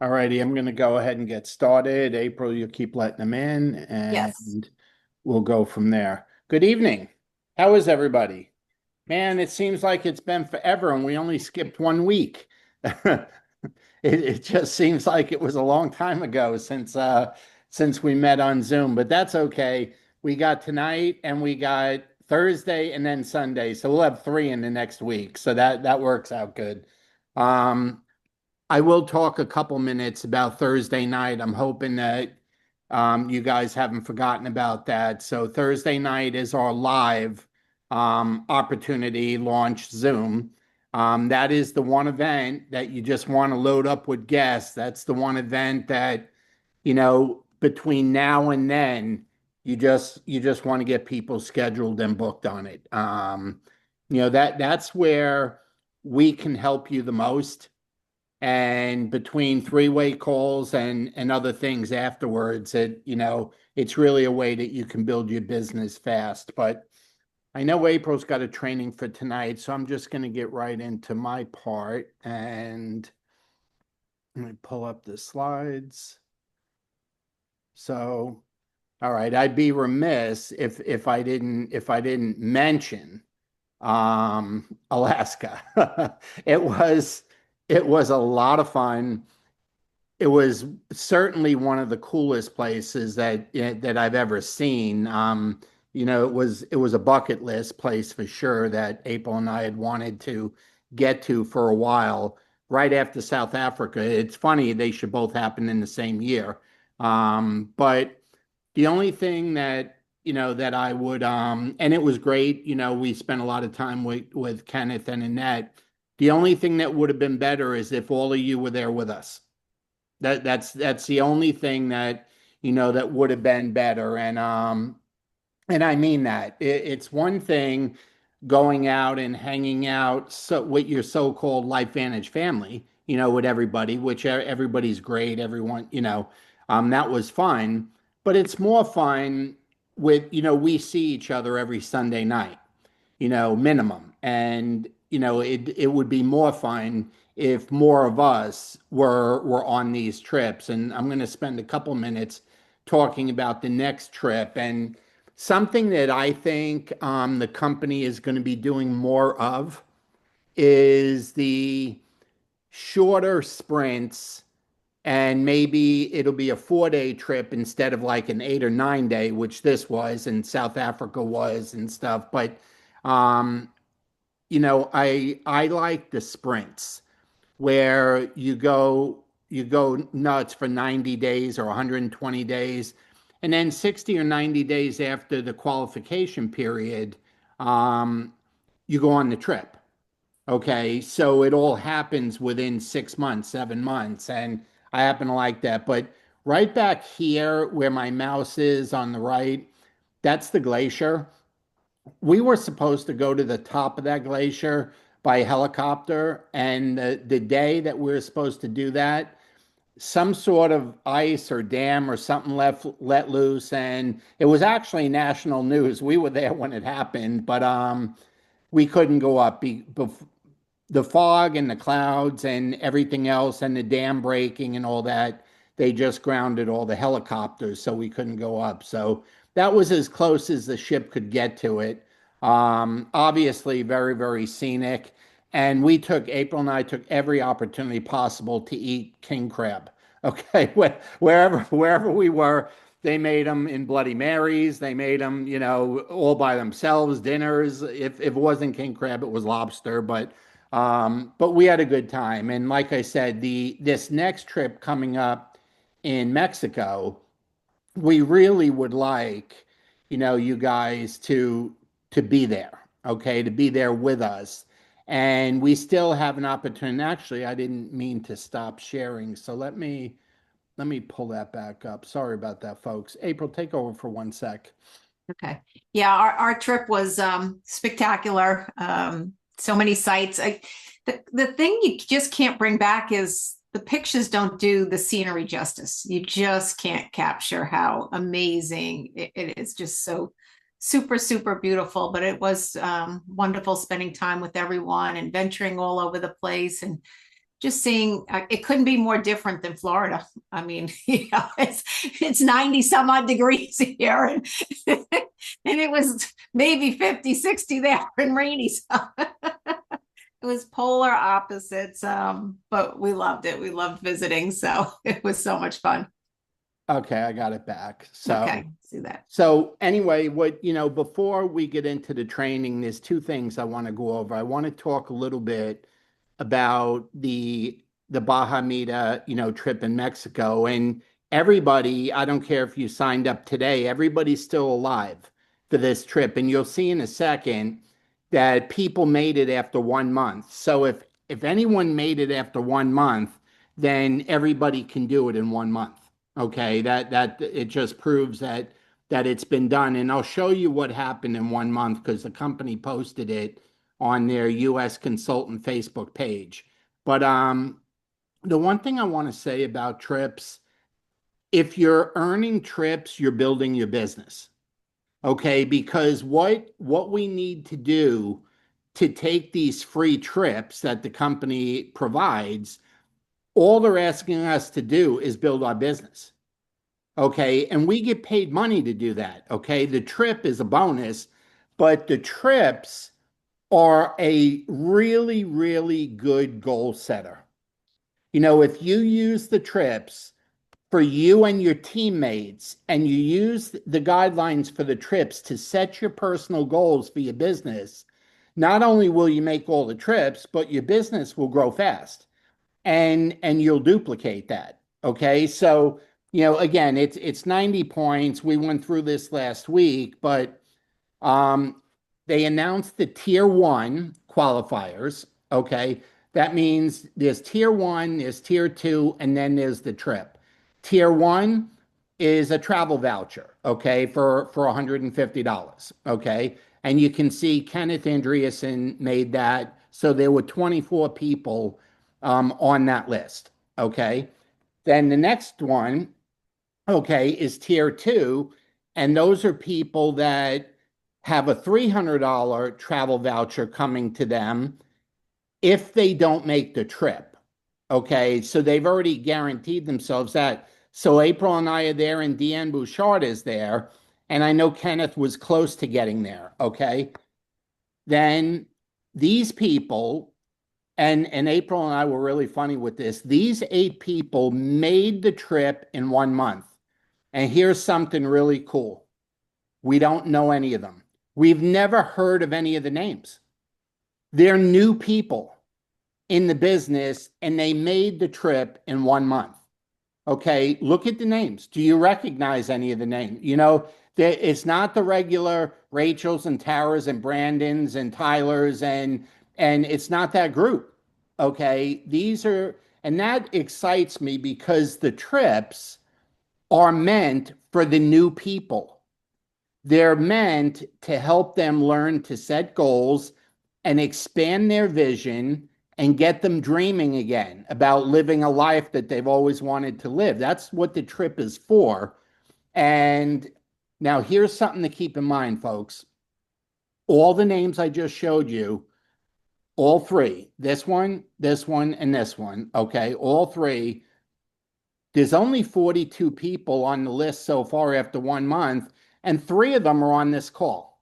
All righty, I'm going to go ahead and get started. April, you keep letting them in, Yes. and we'll go from there. Good evening. How is everybody? Man, it seems like it's been forever, and we only skipped 1 week. It just seems like it was a long time ago since we met on Zoom, but that's okay. We got tonight, and we got Thursday, and then Sunday, so we'll have three in the next week. So that works out good. Um, I will talk a couple minutes about Thursday night. I'm hoping that you guys haven't forgotten about that. So Thursday night is our live opportunity launch Zoom. That is the one event that you just want to load up with guests. That's the one event that, between now and then, you just want to get people scheduled and booked on it. That's where we can help you the most, and between three-way calls and other things afterwards, it's really a way that you can build your business fast. But I know April's got a training for tonight, so I'm just going to get right into my part, and let me pull up the slides. So, all right, I'd be remiss if I didn't mention Alaska. it was it was a lot of fun. It was certainly one of the coolest places that I've ever seen. It was a bucket list place for sure that April and I had wanted to get to for a while. Right after South Africa, it's funny they should both happen in the same year. But the only thing that I would and it was great. We spent a lot of time with Kenneth and Annette. The only thing that would have been better is if all of you were there with us. That's the only thing that would have been better. And I mean that. It's one thing going out and hanging out with your so-called LifeVantage family, with everybody, which everybody's great, everyone, that was fun. But it's more fun we see each other every Sunday night, minimum. And it would be more fun if more of us were on these trips. And I'm going to spend a couple minutes talking about the next trip, and something that I think the company is going to be doing more of is the shorter sprints, and maybe it'll be a 4 day trip instead of like an 8 or 9 day, which this was and South Africa was and stuff. But um, I like the sprints where you go nuts for 90 days or 120 days, and then 60 or 90 days after the qualification period, um, you go on the trip. Okay, so it all happens within 6 months, 7 months, and I happen to like that. But right back here where my mouse is on the right, that's the glacier. We were supposed to go to the top of that glacier by helicopter, and the day that we were supposed to do that, some sort of ice or dam or something let loose, and it was actually national news. We were there when it happened, but we couldn't go up. The fog and the clouds and everything else and the dam breaking and all that, they just grounded all the helicopters, so we couldn't go up. So that was as close as the ship could get to it. Obviously, very, very scenic. And April and I took every opportunity possible to eat king crab. Okay, wherever we were, they made them in Bloody Marys. They made them, all by themselves, dinners. If it wasn't king crab, it was lobster. But we had a good time. And like I said, this next trip coming up in Mexico, we really would like, you guys to be there, okay, to be there with us. And we still have an opportunity. Actually, I didn't mean to stop sharing. So let me pull that back up. Sorry about that, folks. April, take over for 1 sec. Okay. Yeah, our trip was spectacular. So many sights. The thing you just can't bring back is the pictures don't do the scenery justice. You just can't capture how amazing it is. Just so super, super beautiful. But it was wonderful spending time with everyone and venturing all over the place. And just seeing it couldn't be more different than Florida. I mean, it's 90 some odd degrees here and and it was maybe 50, 60 there and rainy. So it was polar opposites. But we loved it. We loved visiting. So it was so much fun. Okay, I got it back. Okay, see that. So anyway, before we get into the training, there's two things I want to go over. I want to talk a little bit about the Baja Mita, trip in Mexico. And everybody, I don't care if you signed up today, everybody's still alive for this trip. And you'll see in a second that people made it after 1 month. So if anyone made it after 1 month, then everybody can do it in 1 month. Okay, that it just proves that it's been done. And I'll show you what happened in 1 month because the company posted it on their US consultant Facebook page. But the one thing I want to say about trips, if you're earning trips, you're building your business. Okay, because what we need to do to take these free trips that the company provides, all they're asking us to do is build our business. Okay, and we get paid money to do that. Okay, the trip is a bonus, but the trips are a really, really good goal setter. If you use the trips for you and your teammates, and you use the guidelines for the trips to set your personal goals for your business, not only will you make all the trips, but your business will grow fast and you'll duplicate that. Okay. So, again, it's 90 points. We went through this last week, but um, they announced the tier one qualifiers. Okay. That means there's tier one, there's tier two, and then there's the trip. Tier one is a travel voucher, okay, for $150. Okay. And you can see Kenneth Andreessen made that. So there were 24 people on that list. Okay. Then the next one, okay, is tier two. And those are people that have a $300 travel voucher coming to them if they don't make the trip. Okay. So they've already guaranteed themselves that. So April and I are there, and Deanne Bouchard is there. And I know Kenneth was close to getting there. Okay. Then these people, and April and I were really funny with this. These 8 people made the trip in 1 month. And here's something really cool. We don't know any of them. We've never heard of any of the names. They're new people in the business, and they made the trip in 1 month. Okay, look at the names. Do you recognize any of the names? It's not the regular Rachels and Taras and Brandons and Tylers, and it's not that group. Okay, and that excites me because the trips are meant for the new people. They're meant to help them learn to set goals and expand their vision and get them dreaming again about living a life that they've always wanted to live. That's what the trip is for. And now here's something to keep in mind, folks. All the names I just showed you, all three, this one, and this one, okay, all three, there's only 42 people on the list so far after 1 month, and 3 of them are on this call.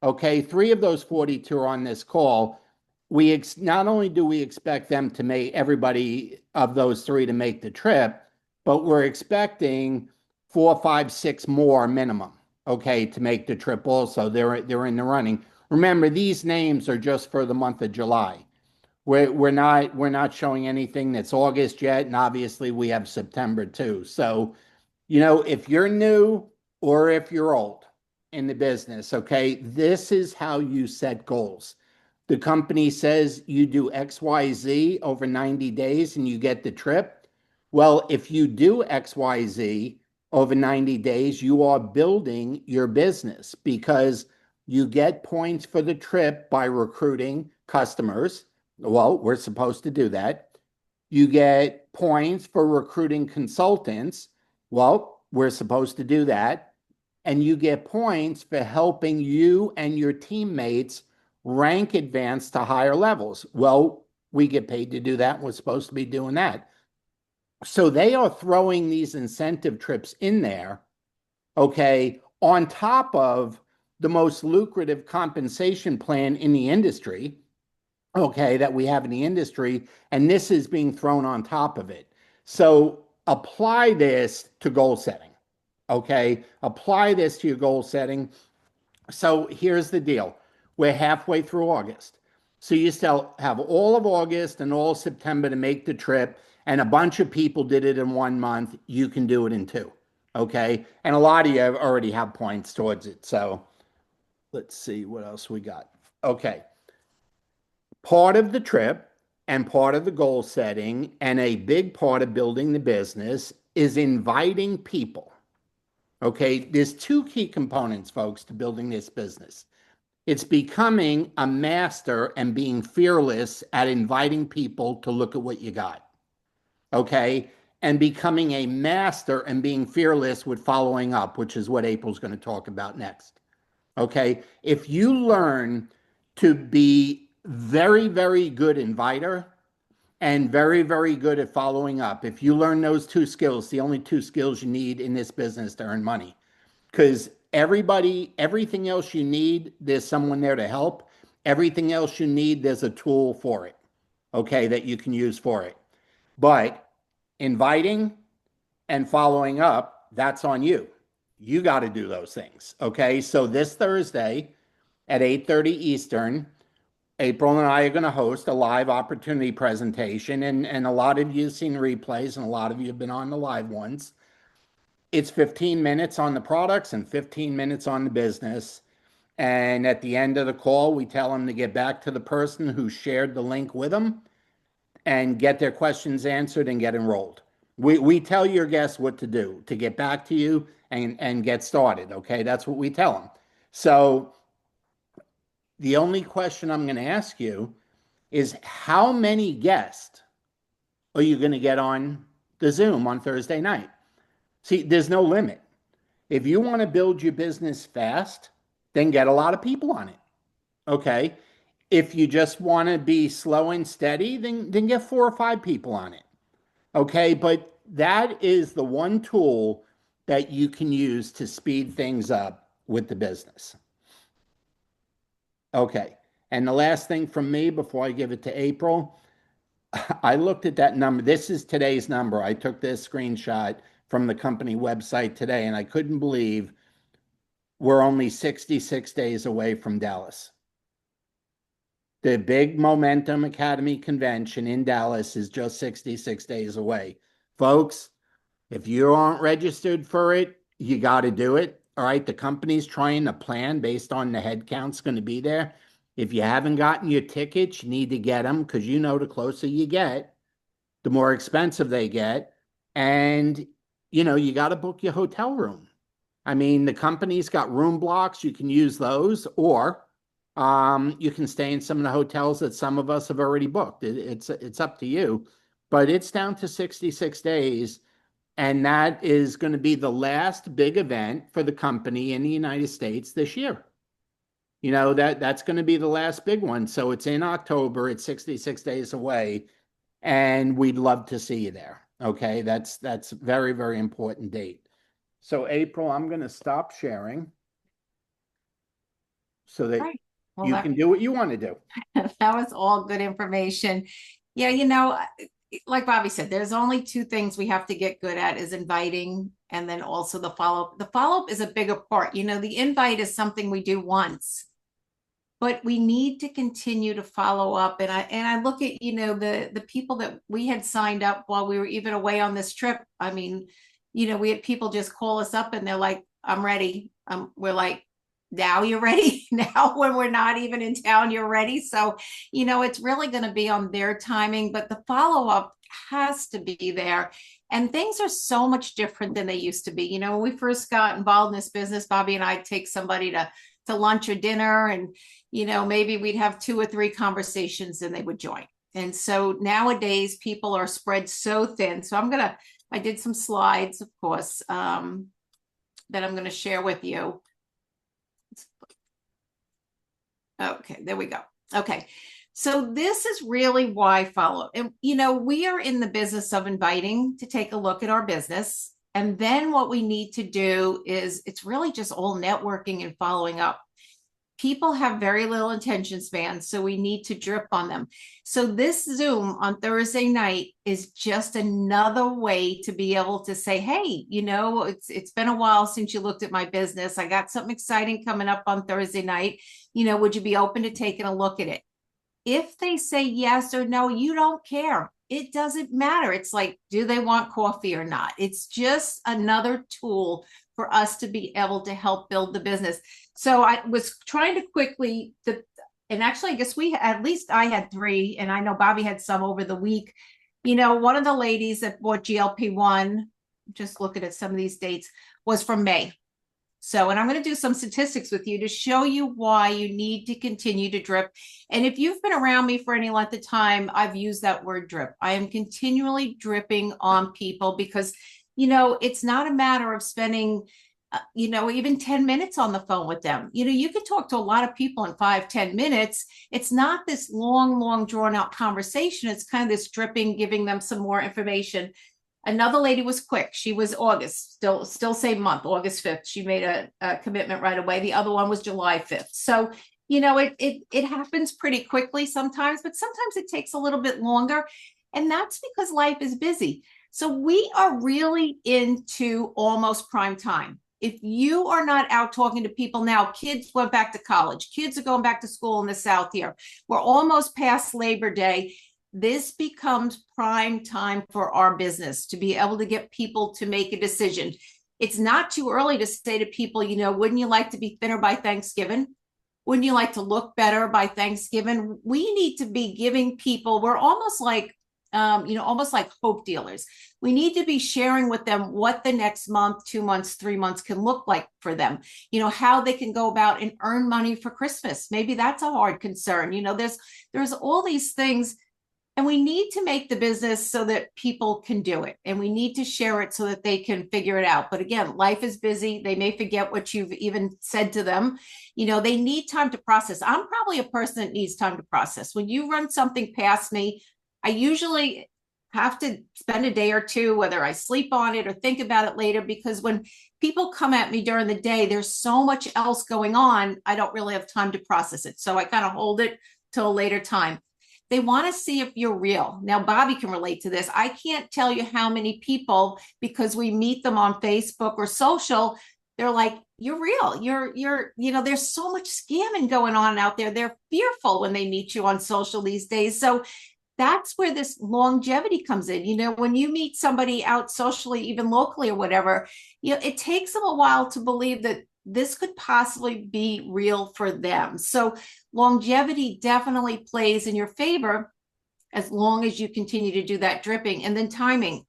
Okay, 3 of those 42 are on this call. Not only do we expect them to make everybody of those 3 to make the trip, but we're expecting 4, 5, 6 more minimum, okay, to make the trip also. They're in the running. Remember, these names are just for the month of July. We're not showing anything that's August yet, and obviously we have September too. So, if you're new or if you're old in the business, okay, this is how you set goals. The company says you do XYZ over 90 days and you get the trip. Well, if you do XYZ over 90 days, you are building your business because you get points for the trip by recruiting customers. Well, we're supposed to do that. You get points for recruiting consultants. Well, we're supposed to do that. And you get points for helping you and your teammates rank advance to higher levels. Well, We get paid to do that. We're supposed to be doing that. So they are throwing these incentive trips in there, okay, on top of the most lucrative compensation plan in the industry, okay, that we have in the industry. And this is being thrown on top of it. So apply this to goal setting, okay? Apply this to your goal setting. So here's the deal. We're halfway through August. So you still have all of August and all of September to make the trip, and a bunch of people did it in 1 month. You can do it in two. Okay. And a lot of you already have points towards it. So let's see what else we got. Okay. Part of the trip and part of the goal setting and a big part of building the business is inviting people. Okay. There's two key components, folks, to building this business. It's becoming a master and being fearless at inviting people to look at what you got. Okay. And becoming a master and being fearless with following up, which is what April's going to talk about next. Okay. If you learn to be very, very good inviter and very, very good at following up, if you learn those two skills, the only two skills you need in this business to earn money, because everything else you need, there's someone there to help. Everything else you need, there's a tool for it, okay, that you can use for it. But inviting and following up, that's on you. You got to do those things, okay? So this Thursday at 8:30 Eastern, April and I are going to host a live opportunity presentation, and a lot of you have seen replays, and a lot of you have been on the live ones. It's 15 minutes on the products and 15 minutes on the business. And at the end of the call, we tell them to get back to the person who shared the link with them and get their questions answered and get enrolled. We tell your guests what to do to get back to you and get started. Okay. That's what we tell them. So the only question I'm going to ask you is how many guests are you going to get on the Zoom on Thursday night? See, there's no limit. If you want to build your business fast, then get a lot of people on it. Okay. If you just want to be slow and steady, then get 4 or 5 people on it. Okay. But that is the one tool that you can use to speed things up with the business. Okay. And the last thing from me before I give it to April, I looked at that number. This is today's number. I took this screenshot from the company website today, and I couldn't believe we're only 66 days away from Dallas. The big Momentum Academy convention in Dallas is just 66 days away. Folks, if you aren't registered for it, you got to do it. All right. The company's trying to plan based on the head count's going to be there. If you haven't gotten your tickets, you need to get them because you know the closer you get, the more expensive they get. And, you got to book your hotel room. I mean, the company's got room blocks. You can use those, or you can stay in some of the hotels that some of us have already booked. It's up to you, but it's down to 66 days. And that is going to be the last big event for the company in the United States this year. That's going to be the last big one. So it's in October. It's 66 days away, and we'd love to see you there. Okay, that's very, very important date. So April, I'm going to stop sharing so that Right. Well, you can do what you want to do. that was all good information. Yeah, like Bobby said, there's only two things we have to get good at is inviting and then also the follow-up. The follow-up is a bigger part. The invite is something we do once, but we need to continue to follow up. And I look at, the people that we had signed up while we were even away on this trip. I mean, we had people just call us up and they're like, I'm ready. We're like, now you're ready. Now when we're not even in town, you're ready. So, it's really going to be on their timing, but the follow-up has to be there. And things are so much different than they used to be. When we first got involved in this business, Bobby and I take somebody to lunch or dinner, and maybe we'd have 2 or 3 conversations and they would join. And so nowadays people are spread so thin. So I did some slides, of course, that I'm going to share with you. Okay, there we go. Okay. So this is really why I follow. And we are in the business of inviting to take a look at our business. And then what we need to do is it's really just all networking and following up. People have very little attention span, so we need to drip on them. So this Zoom on Thursday night is just another way to be able to say, hey, it's been a while since you looked at my business. I got something exciting coming up on Thursday night. Would you be open to taking a look at it? If they say yes or no, you don't care. It doesn't matter. It's like, do they want coffee or not? It's just another tool for us to be able to help build the business. So I was trying to quickly, and actually, I guess at least I had three, and I know Bobby had some over the week. One of the ladies that bought GLP-1, just looking at some of these dates, was from May. So, and I'm going to do some statistics with you to show you why you need to continue to drip. And if you've been around me for any length of time, I've used that word drip. I am continually dripping on people because, it's not a matter of spending, even 10 minutes on the phone with them. You can talk to a lot of people in 5-10 minutes. It's not this long drawn out conversation. It's kind of this dripping, giving them some more information. Another lady was quick. She was August, still same month, August 5th. She made a commitment right away. The other one was July 5th. So, it happens pretty quickly sometimes, but sometimes it takes a little bit longer. And that's because life is busy. So we are really into almost prime time. If you are not out talking to people now, kids went back to college. Kids are going back to school in the South here. We're almost past Labor Day. This becomes prime time for our business to be able to get people to make a decision. It's not too early to say to people, wouldn't you like to be thinner by Thanksgiving? Wouldn't you like to look better by Thanksgiving? We need to be giving people, we're almost like, almost like hope dealers. We need to be sharing with them what the next month, 2 months, 3 months can look like for them, how they can go about and earn money for Christmas. Maybe that's a hard concern. There's all these things. And we need to make the business so that people can do it. And we need to share it so that they can figure it out. But again, life is busy. They may forget what you've even said to them. They need time to process. I'm probably a person that needs time to process. When you run something past me, I usually have to spend a day or two, whether I sleep on it or think about it later, because when people come at me during the day, there's so much else going on. I don't really have time to process it. So I kind of hold it till a later time. They want to see if you're real. Now, Bobby can relate to this. I can't tell you how many people, because we meet them on Facebook or social, they're like, you're real. There's so much scamming going on out there. They're fearful when they meet you on social these days. So that's where this longevity comes in. When you meet somebody out socially, even locally or whatever, it takes them a while to believe that this could possibly be real for them. So longevity definitely plays in your favor as long as you continue to do that dripping. And then timing,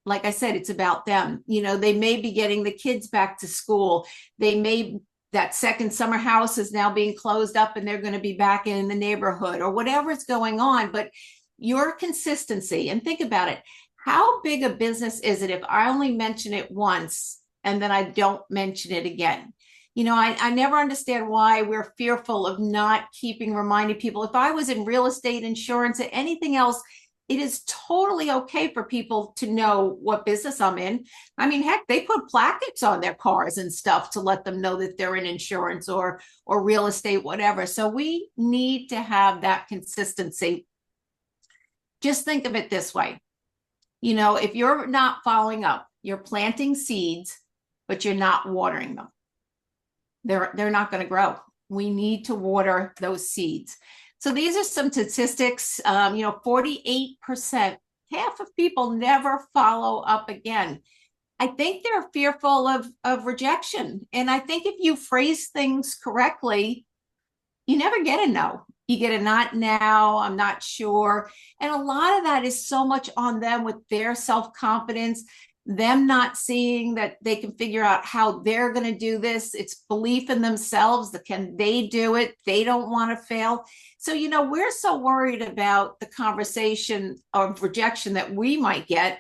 like I said, it's about them. They may be getting the kids back to school. That second summer house is now being closed up and they're going to be back in the neighborhood or whatever's going on. But your consistency, and think about it, how big a business is it if I only mention it once and then I don't mention it again? I never understand why we're fearful of not reminding people. If I was in real estate, insurance, or anything else, it is totally okay for people to know what business I'm in. I mean, heck, they put plaques on their cars and stuff to let them know that they're in insurance or real estate, whatever. So we need to have that consistency. Just think of it this way. If you're not following up, you're planting seeds, but you're not watering them. They're not going to grow. We need to water those seeds. So these are some statistics. 48%, half of people never follow up again. I think they're fearful of rejection. And I think if you phrase things correctly, you never get a no. You get a not now, I'm not sure. And a lot of that is so much on them with their self-confidence, them not seeing that they can figure out how they're going to do this. It's belief in themselves. That can they do it? They don't want to fail. So, we're so worried about the conversation of rejection that we might get.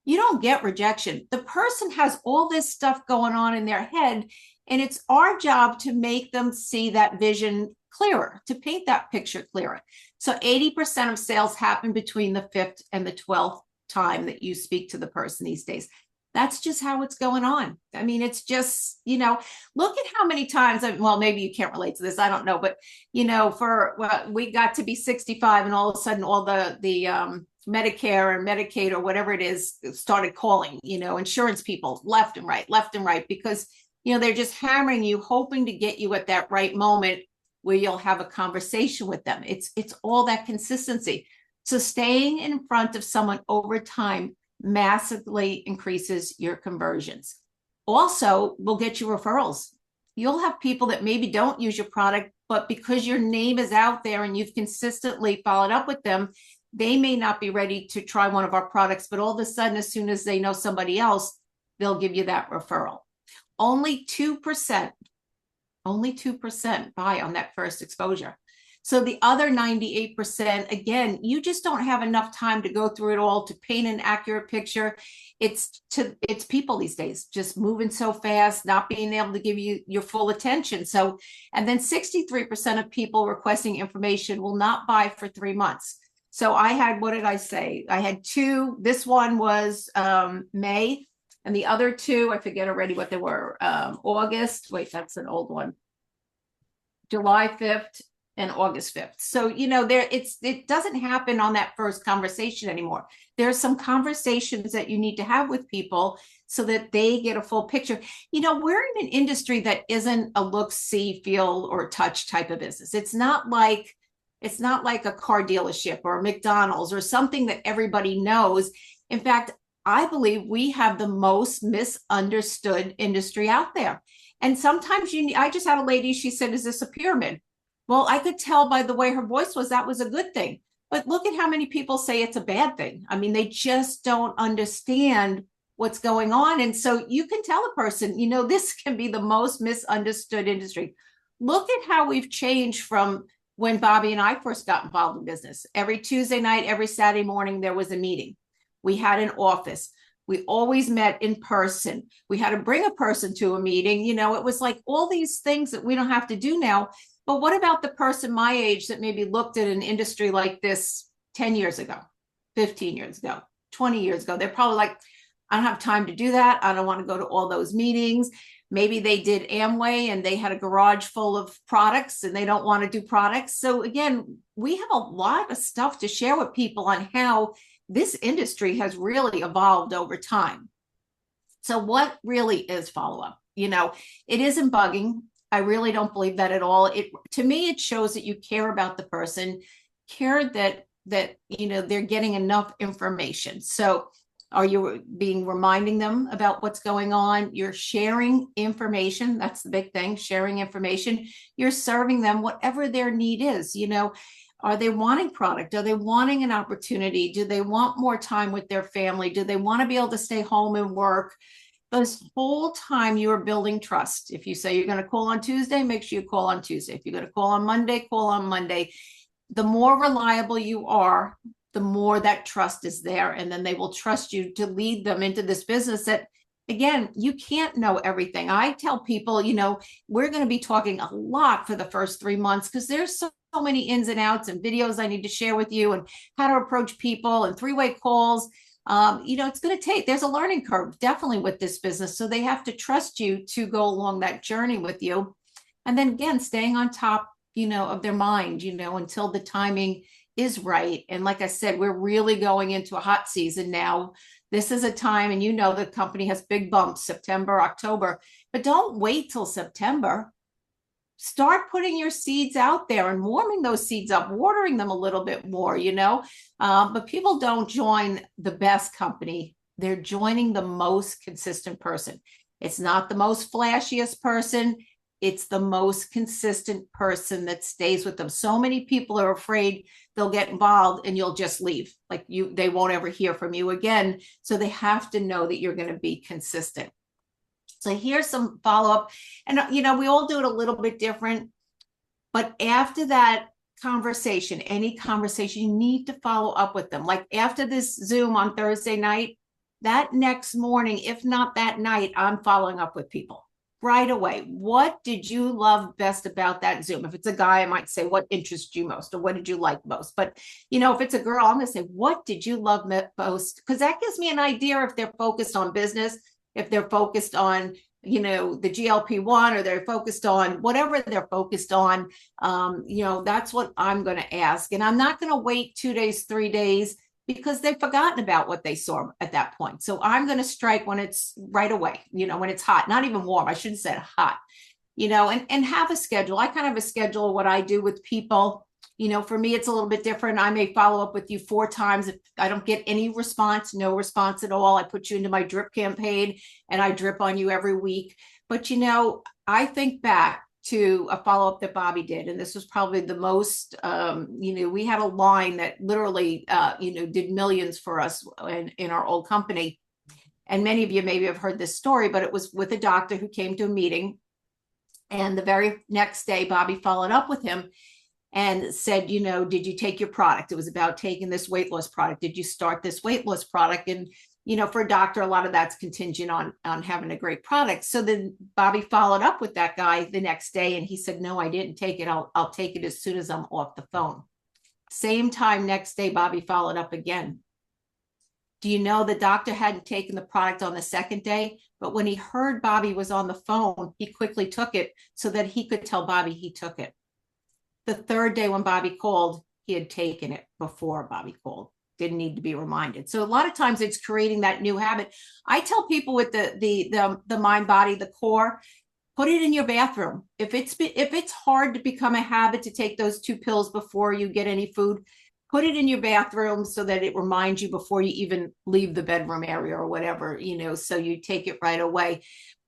You don't get rejection. The person has all this stuff going on in their head, and it's our job to make them see that vision clearer, to paint that picture clearer. So 80% of sales happen between the 5th and the 12th time that you speak to the person these days. That's just how it's going on. I mean, it's just, look at how many times, well, maybe you can't relate to this, I don't know, but, we got to be 65 and all of a sudden all the Medicare and Medicaid or whatever it is started calling, insurance people left and right, because, they're just hammering you, hoping to get you at that right moment where you'll have a conversation with them. It's all that consistency. So staying in front of someone over time massively increases your conversions. Also, will get you referrals. You'll have people that maybe don't use your product, but because your name is out there and you've consistently followed up with them, they may not be ready to try one of our products, but all of a sudden, as soon as they know somebody else, they'll give you that referral. Only 2% buy on that first exposure. So the other 98%, again, you just don't have enough time to go through it all to paint an accurate picture. It's people these days just moving so fast, not being able to give you your full attention. So, and then 63% of people requesting information will not buy for 3 months. So I had, what did I say? I had 2. This one was May, and the other 2, I forget already what they were. August. Wait, that's an old one. July 5th. And August 5th. So, it doesn't happen on that first conversation anymore. There's some conversations that you need to have with people so that they get a full picture. We're in an industry that isn't a look, see, feel, or touch type of business. It's not like a car dealership or a McDonald's or something that everybody knows. In fact, I believe we have the most misunderstood industry out there. And sometimes I just had a lady, she said, is this a pyramid? Well, I could tell by the way her voice was, that was a good thing. But look at how many people say it's a bad thing. I mean, they just don't understand what's going on. And so you can tell a person, this can be the most misunderstood industry. Look at how we've changed from when Bobby and I first got involved in business. Every Tuesday night, every Saturday morning, there was a meeting. We had an office. We always met in person. We had to bring a person to a meeting. It was like all these things that we don't have to do now. But what about the person my age that maybe looked at an industry like this 10 years ago, 15 years ago, 20 years ago? They're probably like, I don't have time to do that. I don't want to go to all those meetings. Maybe they did Amway and they had a garage full of products and they don't want to do products. So again, we have a lot of stuff to share with people on how this industry has really evolved over time. So what really is follow-up? It isn't bugging. I really don't believe that at all. To me, it shows that you care about the person, care that they're getting enough information. So are you reminding them about what's going on? You're sharing information. That's the big thing, sharing information. You're serving them whatever their need is. Are they wanting product? Are they wanting an opportunity? Do they want more time with their family? Do they want to be able to stay home and work? This whole time you are building trust. If you say you're going to call on Tuesday, make sure you call on Tuesday. If you're going to call on Monday, call on Monday. The more reliable you are, the more that trust is there. And then they will trust you to lead them into this business that, again, you can't know everything. I tell people, we're going to be talking a lot for the first 3 months because there's so many ins and outs and videos I need to share with you and how to approach people and 3-way calls. It's going to take, there's a learning curve definitely with this business. So they have to trust you to go along that journey with you. And then again, staying on top, of their mind, until the timing is right. And like I said, we're really going into a hot season now. This is a time, and the company has big bumps, September, October, but don't wait till September. Start putting your seeds out there and warming those seeds up, watering them a little bit more, but people don't join the best company. They're joining the most consistent person. It's not the most flashiest person. It's the most consistent person that stays with them. So many people are afraid they'll get involved and you'll just leave. Like they won't ever hear from you again. So they have to know that you're going to be consistent. So here's some follow-up. And, we all do it a little bit different. But after that conversation, any conversation, you need to follow up with them. Like after this Zoom on Thursday night, that next morning, if not that night, I'm following up with people. right away. What did you love best about that Zoom? If it's a guy, I might say, what interests you most or what did you like most? But, if it's a girl, I'm going to say, what did you love most? Because that gives me an idea if they're focused on business, if they're focused on, the GLP-1 or they're focused on whatever they're focused on. That's what I'm going to ask. And I'm not going to wait 2 days, 3 days because they've forgotten about what they saw at that point. So I'm going to strike when it's right away, when it's hot, not even warm. I shouldn't say hot, and have a schedule. I kind of have a schedule of what I do with people. For me, it's a little bit different. I may follow up with you 4 times. If I don't get any response, no response at all, I put you into my drip campaign and I drip on you every week. But, I think back to a follow-up that Bobby did. And this was probably the most, we had a line that literally, did millions for us in our old company. And many of you maybe have heard this story, but it was with a doctor who came to a meeting. And the very next day, Bobby followed up with him and said, did you take your product? It was about taking this weight loss product. Did you start this weight loss product? And for a doctor, a lot of that's contingent on having a great product. So then Bobby followed up with that guy the next day and he said, no, I didn't take it. I'll take it as soon as I'm off the phone. Same time next day, Bobby followed up again. Do you know the doctor hadn't taken the product on the second day? But when he heard Bobby was on the phone, he quickly took it so that he could tell Bobby he took it. The third day when Bobby called, he had taken it before Bobby called. Didn't need to be reminded. So a lot of times it's creating that new habit. I tell people with the mind, body, the core, put it in your bathroom. If it's hard to become a habit to take those 2 pills before you get any food, put it in your bathroom so that it reminds you before you even leave the bedroom area or whatever, so you take it right away.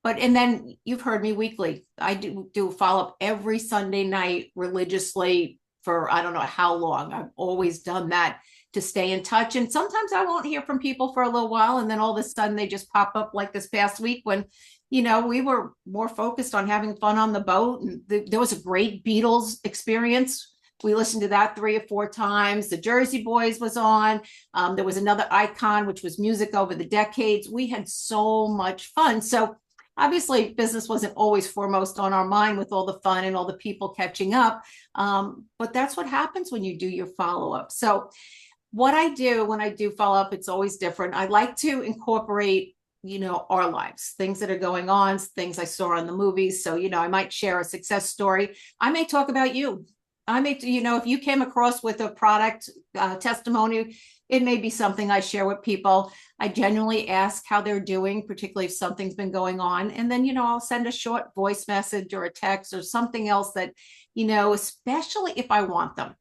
And then you've heard me weekly. I do follow-up every Sunday night religiously for I don't know how long. I've always done that to stay in touch. And sometimes I won't hear from people for a little while. And then all of a sudden they just pop up like this past week when, we were more focused on having fun on the boat. And there was a great Beatles experience. We listened to that 3 or 4 times. The Jersey Boys was on. There was another icon, which was music over the decades. We had so much fun. So obviously business wasn't always foremost on our mind with all the fun and all the people catching up. But that's what happens when you do your follow-up. So what I do when I do follow up, it's always different. I like to incorporate, our lives, things that are going on, things I saw in the movies. So, I might share a success story. I may talk about you. I may, if you came across with a product testimony, it may be something I share with people. I genuinely ask how they're doing, particularly if something's been going on. And then, I'll send a short voice message or a text or something else that, especially if I want them.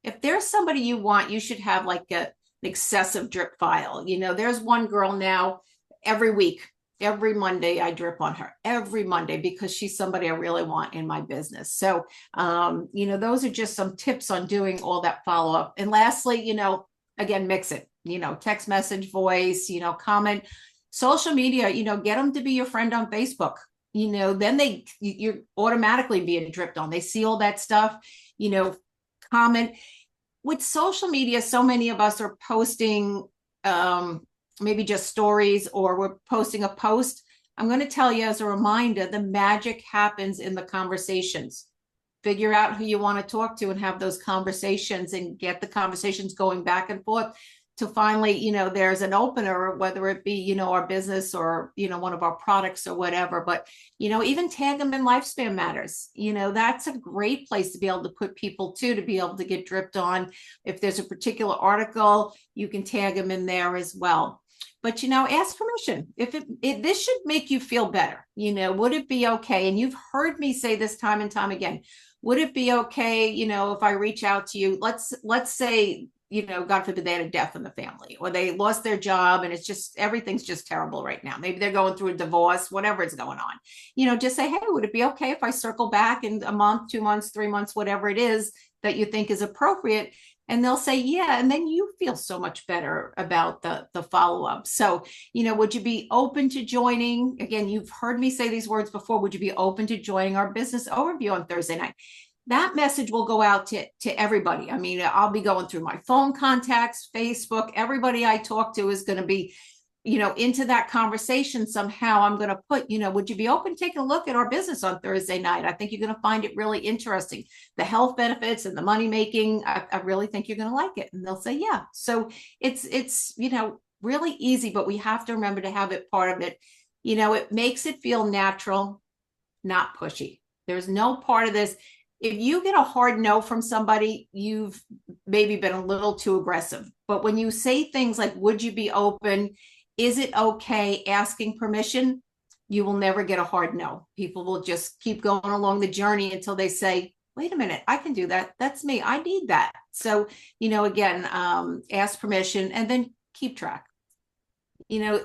If there's somebody you want, you should have like an excessive drip file. There's one girl now every week, every Monday, I drip on her every Monday because she's somebody I really want in my business. So, those are just some tips on doing all that follow up. And lastly, again, mix it, text message, voice, comment, social media, get them to be your friend on Facebook. Then you're automatically being dripped on. They see all that stuff, comment. With social media, so many of us are posting maybe just stories or we're posting a post. I'm going to tell you as a reminder, the magic happens in the conversations. Figure out who you want to talk to and have those conversations and get the conversations going back and forth to finally, there's an opener, whether it be, our business or, one of our products or whatever, but, even tag them in Lifespan Matters. That's a great place to be able to put people to be able to get dripped on. If there's a particular article, you can tag them in there as well. But, ask permission. If this should make you feel better, would it be okay? And you've heard me say this time and time again. Would it be okay, if I reach out to you, let's say, God forbid they had a death in the family or they lost their job and everything's just terrible right now. Maybe they're going through a divorce, whatever is going on, just say, hey, would it be okay if I circle back in a month, 2 months, 3 months, whatever it is that you think is appropriate? And they'll say, yeah. And then you feel so much better about the follow-up. So, would you be open to joining? Again, you've heard me say these words before. Would you be open to joining our business overview on Thursday night? That message will go out to everybody. I mean, I'll be going through my phone contacts, Facebook, everybody I talk to is going to be into that conversation somehow, I'm going to put, would you be open to taking a look at our business on Thursday night? I think you're going to find it really interesting. The health benefits and the money making, I really think you're going to like it. And they'll say, yeah. So it's really easy, but we have to remember to have it part of it. It makes it feel natural, not pushy. There's no part of this. If you get a hard no from somebody, you've maybe been a little too aggressive. But when you say things like, would you be open? Is it okay asking permission? You will never get a hard no. People will just keep going along the journey until they say, wait a minute, I can do that. That's me. I need that. So, again, ask permission and then keep track.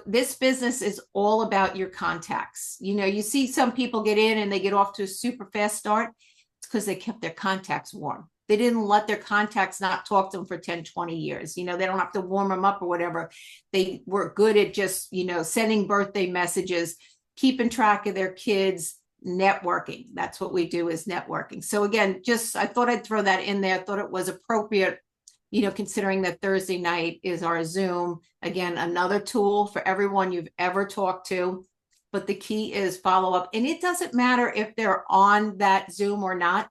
This business is all about your contacts. You see some people get in and they get off to a super fast start. It's because they kept their contacts warm. They didn't let their contacts not talk to them for 10, 20 years. They don't have to warm them up or whatever. They were good at just, sending birthday messages, keeping track of their kids, networking. That's what we do, is networking. So again, I thought I'd throw that in there. I thought it was appropriate, considering that Thursday night is our Zoom. Again, another tool for everyone you've ever talked to. But the key is follow up. And it doesn't matter if they're on that Zoom or not.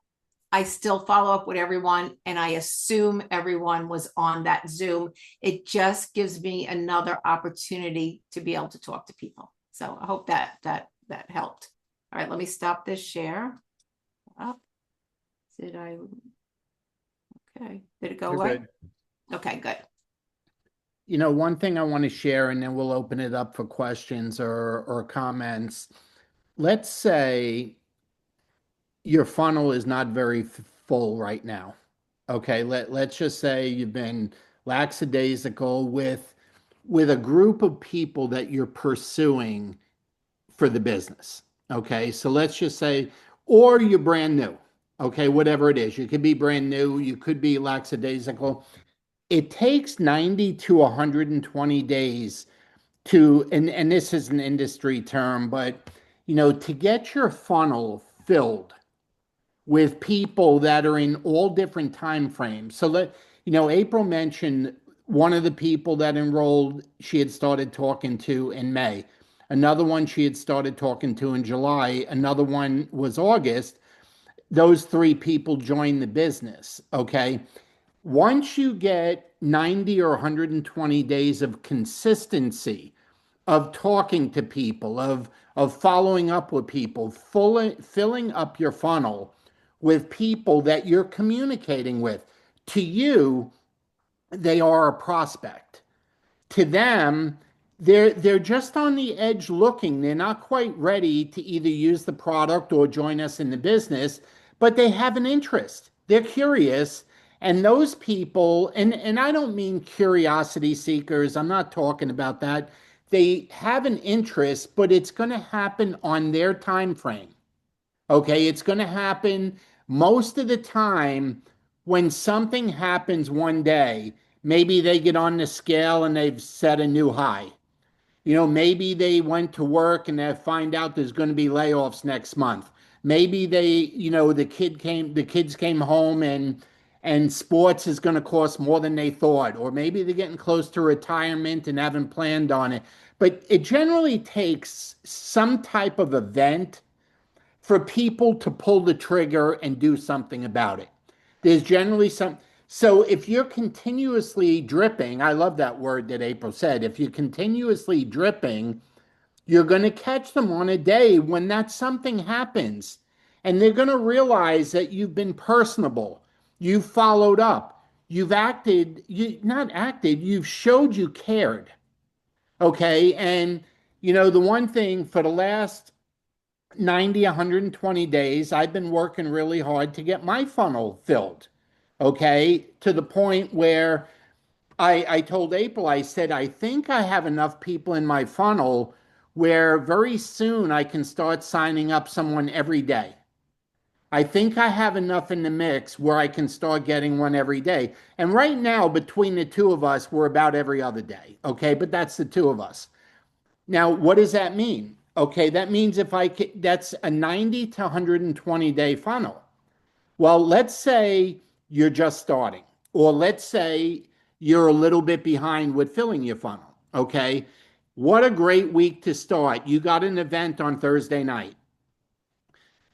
I still follow up with everyone, and I assume everyone was on that Zoom. It just gives me another opportunity to be able to talk to people. So I hope that helped. All right, let me stop this share. Oh, okay, did it go You're away? good. Okay, good. One thing I want to share, and then we'll open it up for questions or comments. Let's say your funnel is not very full right now. Okay, let's just say you've been lackadaisical with a group of people that you're pursuing for the business. Okay, so let's just say, or you're brand new. Okay, whatever it is, you could be brand new, you could be lackadaisical. It takes 90 to 120 days and this is an industry term, but to get your funnel filled with people that are in all different time frames. So April mentioned one of the people that enrolled, she had started talking to in May. Another one she had started talking to in July. Another one was August. Those three people joined the business. Okay. Once you get 90 or 120 days of consistency, of talking to people, of following up with people, filling up your funnel with people that you're communicating with. To you, they are a prospect. To them, they're just on the edge looking. They're not quite ready to either use the product or join us in the business, but they have an interest. They're curious. And those people, and I don't mean curiosity seekers, I'm not talking about that. They have an interest, but it's going to happen on their time frame. Okay, it's going to happen most of the time when something happens one day. Maybe they get on the scale and they've set a new high. Maybe they went to work and they find out there's going to be layoffs next month. Maybe the kids came home and sports is going to cost more than they thought, or maybe they're getting close to retirement and haven't planned on it. But it generally takes some type of event for people to pull the trigger and do something about it. There's generally some. So if you're continuously dripping, I love that word that April said. If you're continuously dripping, you're going to catch them on a day when that something happens. And they're going to realize that you've been personable. You've followed up. You've acted, not acted, you've showed you cared. Okay. And, the one thing for the last 90, 120 days, I've been working really hard to get my funnel filled. Okay. To the point where I told April, I said, I think I have enough people in my funnel where very soon I can start signing up someone every day. I think I have enough in the mix where I can start getting one every day. And right now, between the two of us, we're about every other day. Okay. But that's the two of us. Now, what does that mean? Okay, that means that's a 90 to 120 day funnel. Well, let's say you're just starting, or let's say you're a little bit behind with filling your funnel. Okay, What a great week to start. You got an event on Thursday night.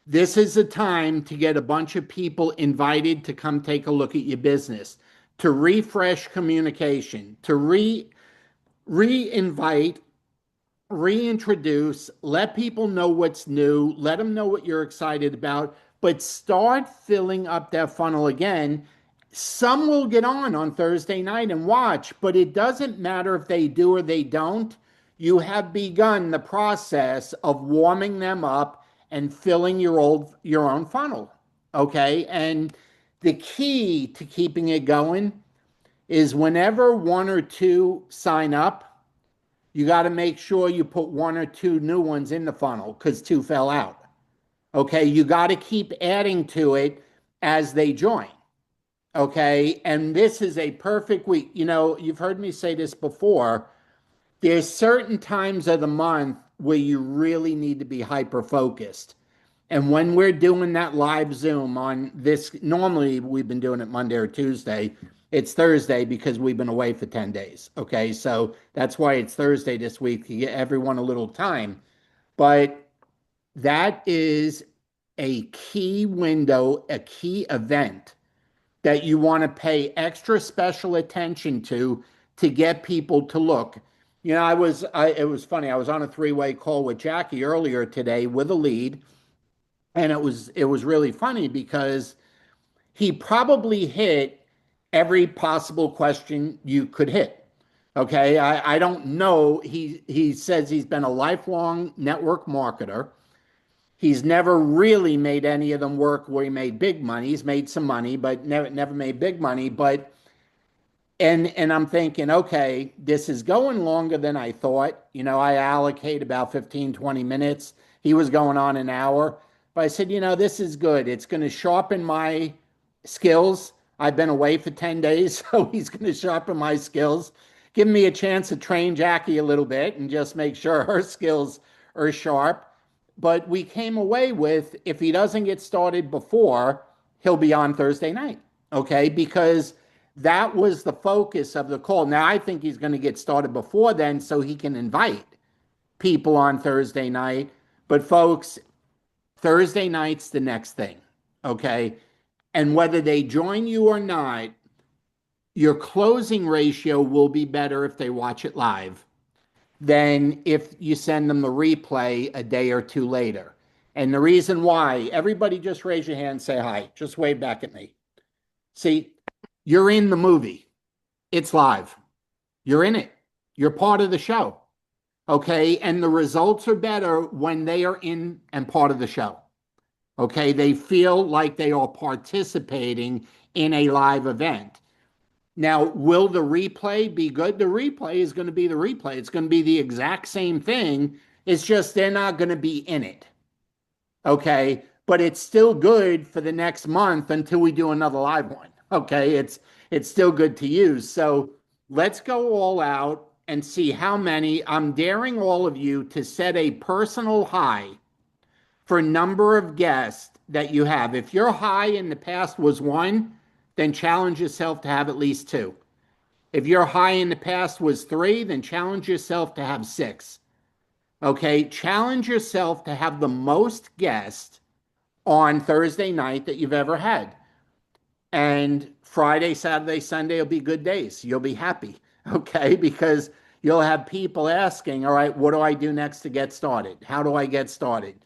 This is a time to get a bunch of people invited to come take a look at your business, to refresh communication, to re-invite, reintroduce, let people know what's new, let them know what you're excited about, but start filling up that funnel again. Some will get on Thursday night and watch, but it doesn't matter if they do or they don't. You have begun the process of warming them up and filling your own funnel. Okay? And the key to keeping it going is whenever one or two sign up, you got to make sure you put one or two new ones in the funnel because two fell out. Okay, you got to keep adding to it as they join. Okay, and this is a perfect week. You know, you've heard me say this before. There's certain times of the month where you really need to be hyper focused. And when we're doing that live Zoom on this, normally we've been doing it Monday or Tuesday. It's Thursday because we've been away for 10 days. Okay. So that's why it's Thursday this week to get everyone a little time. But that is a key window, a key event that you want to pay extra special attention to get people to look. You know, it was funny. I was on a three-way call with Jackie earlier today with a lead, and it was really funny because he probably hit every possible question you could hit. Okay, I don't know. He says he's been a lifelong network marketer. He's never really made any of them work where he made big money. He's made some money, but never made big money. But and I'm thinking, okay, this is going longer than I thought. You know, I allocate about 15, 20 minutes. He was going on an hour. But I said, you know, this is good. It's going to sharpen my skills. I've been away for 10 days, so he's going to sharpen my skills, give me a chance to train Jackie a little bit and just make sure her skills are sharp. But we came away with if he doesn't get started before, he'll be on Thursday night. Okay. Because that was the focus of the call. Now, I think he's going to get started before then so he can invite people on Thursday night. But, folks, Thursday night's the next thing. Okay. And whether they join you or not, your closing ratio will be better if they watch it live than if you send them the replay a day or two later. And the reason why, everybody just raise your hand and say hi. Just wave back at me. See, you're in the movie. It's live. You're in it. You're part of the show. Okay. And the results are better when they are in and part of the show. Okay. They feel like they are participating in a live event. Now, will the replay be good? The replay is going to be the replay. It's going to be the exact same thing. It's just they're not going to be in it. Okay. But it's still good for the next month until we do another live one. Okay. It's still good to use. So let's go all out and see how many. I'm daring all of you to set a personal high for number of guests that you have. If your high in the past was one, then challenge yourself to have at least two. If your high in the past was three, then challenge yourself to have six. Okay, challenge yourself to have the most guests on Thursday night that you've ever had. And Friday, Saturday, Sunday will be good days. You'll be happy, okay? Because you'll have people asking, all right, what do I do next to get started? How do I get started?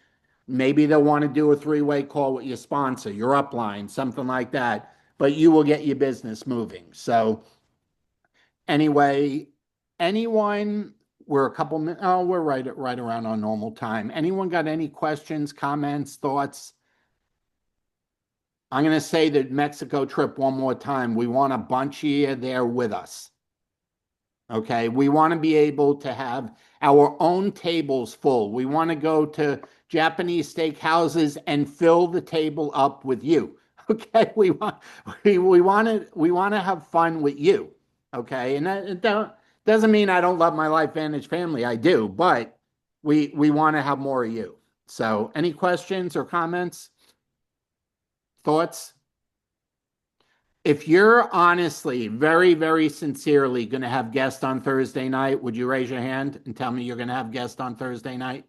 Maybe they'll want to do a three-way call with your sponsor, your upline, something like that. But you will get your business moving. So anyway, anyone, we're a couple minutes, oh, we're right around our normal time. Anyone got any questions, comments, thoughts? I'm going to say the Mexico trip one more time. We want a bunch of you there with us. Okay. We want to be able to have our own tables full. We want to go to Japanese steakhouses and fill the table up with you. Okay. We want to have fun with you. Okay. And that doesn't mean I don't love my LifeVantage family. I do, but we want to have more of you. So any questions or comments? Thoughts? If you're honestly, very, very sincerely going to have guests on Thursday night, would you raise your hand and tell me you're going to have guests on Thursday night?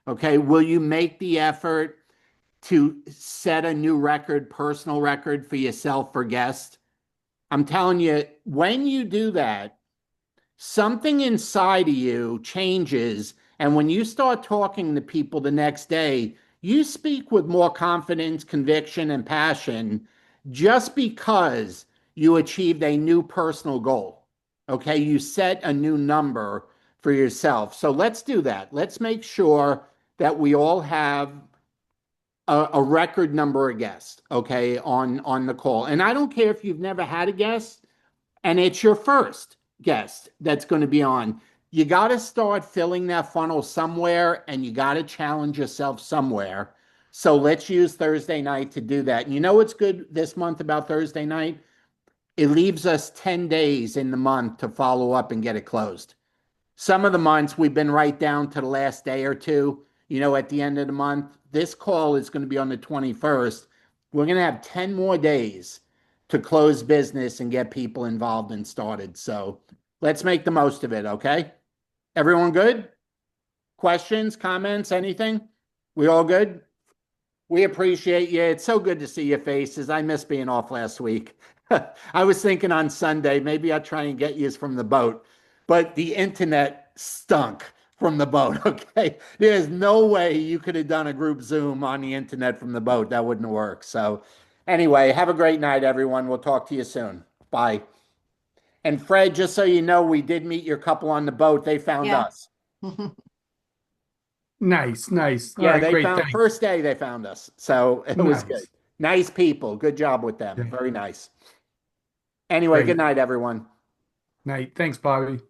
Okay. Will you make the effort to set a new record, personal record for yourself for guests? I'm telling you, when you do that, something inside of you changes. And when you start talking to people the next day, you speak with more confidence, conviction, and passion just because you achieved a new personal goal. Okay. You set a new number for yourself. So let's do that. Let's make sure that we all have a record number of guests, okay, on the call. And I don't care if you've never had a guest and it's your first guest that's going to be on. You got to start filling that funnel somewhere and you got to challenge yourself somewhere. So let's use Thursday night to do that. And you know what's good this month about Thursday night? It leaves us 10 days in the month to follow up and get it closed. Some of the months we've been right down to the last day or two, at the end of the month. This call is going to be on the 21st. We're going to have 10 more days to close business and get people involved and started. So let's make the most of it, okay? Everyone good? Questions, comments, anything? We all good? We appreciate you. It's so good to see your faces. I missed being off last week. I was thinking on Sunday, maybe I'll try and get you from the boat, but the internet stunk from the boat. Okay. There's no way you could have done a group Zoom on the internet from the boat. That wouldn't work. So, anyway, have a great night, everyone. We'll talk to you soon. Bye. And Fred, just so you know, we did meet your couple on the boat. They found Yeah. us. Nice, nice. All Yeah, right, they great. found Thanks. first day they found us. So it was good. Nice. Nice people. Good job with them. Okay, Very nice. Anyway, good great. night, everyone. Night. Thanks, Bobby.